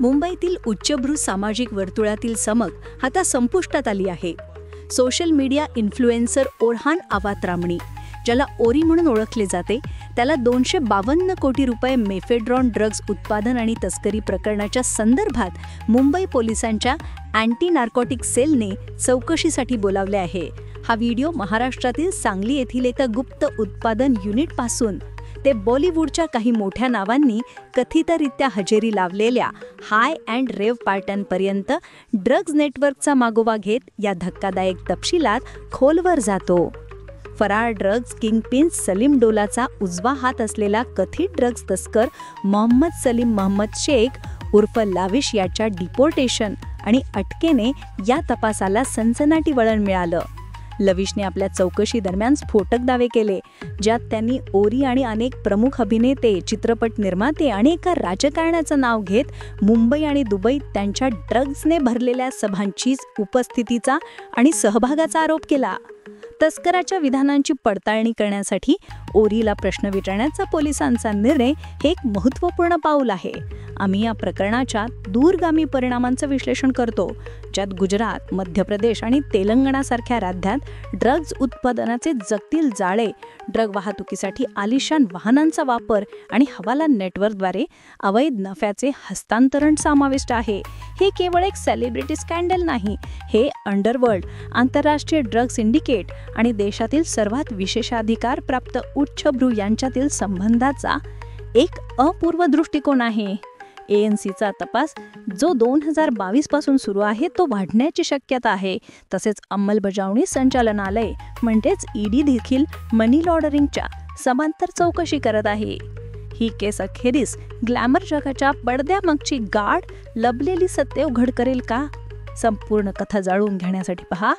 मुंबईतील उच्चभ्रू सामाजिक वर्तुळातील चमक आता संपुष्टात आली आहे. Social media influencer Orhan Awatramani, ज्याला ओरी म्हणून ओळखले जाते, त्याला 252 कोटी रुपये मेफेड्रॉन ड्रग्ज उत्पादन आणि तस्करी प्रकरणाच्या संदर्भात मुंबई पोलिसांच्या अँटी नार्कोटिक सेलने चौकशीसाठी बोलावले आहे. हा व्हिडिओ महाराष्ट्रातील सांगली येथील एका गुप्त उत्पादन युनिटपासून ते बॉलिवूडच्या काही मोठ्या नावांनी कथितरित्या हजेरी लावलेल्या हाय अँड रेव्ह पार्ट्यांपर्यंत ड्रग्ज नेटवर्कचा मागोवा घेत या धक्कादायक तपशिलात खोलवर जातो. फरार ड्रग्ज किंगपिन सलीम डोलाचा उजवा हात असलेला कथित ड्रग्ज तस्कर मोहम्मद सलीम महम्मद शेख उर्फ लाविश याच्या डिपोर्टेशन आणि अटकेने या तपासाला सनसनाटी वळण मिळालं. लविशने आपल्या चौकशी दरम्यान स्फोटक दावे केले, ज्यात त्यांनी ओरी आणि अनेक प्रमुख अभिनेते, चित्रपट निर्माते आणि एका राजकारण्याचं नाव घेत मुंबई आणि दुबईत त्यांच्या ड्रग्जने भरलेल्या सभांची उपस्थितीचा आणि सहभागाचा आरोप केला. तस्कराच्या विधानांची पडताळणी करण्यासाठी ओरीला प्रश्न विचारण्याचा पोलिसांचा निर्णय हे एक महत्त्वपूर्ण पाऊल आहे. आम्ही या प्रकरणाच्या दूरगामी परिणामांचं विश्लेषण करतो, ज्यात गुजरात, मध्य प्रदेश आणि तेलंगणासारख्या राज्यात ड्रग्ज उत्पादनाचे जगतील जाळे, ड्रग वाहतुकीसाठी आलिशान वाहनांचा वापर आणि हवाला नेटवर्कद्वारे अवैध नफ्याचे हस्तांतरण समाविष्ट आहे. हे केवळ एक सेलिब्रिटी स्कॅन्डल नाही, हे अंडरवर्ल्ड, आंतरराष्ट्रीय ड्रग सिंडिकेट आणि देशातील सर्वात विशेषाधिकार प्राप्त उच्चभ्रू यांच्यातील संबंधाचा एक अपूर्व दृष्टिकोन आहे. एएनसीचा तपास, जो 2022 पासून सुरू आहे, तो वाढण्याची शक्यता आहे. तसेच अंमलबजावणी संचालनालय म्हणजेच ईडी देखील मनी लॉन्डरिंगच्या समांतर चौकशी करत आहे. ही केस अखेरीस ग्लॅमर जगाच्या पडद्यामागची गाढ लपलेली सत्य उघड करेल का? संपूर्ण कथा जाणून घेण्यासाठी पहा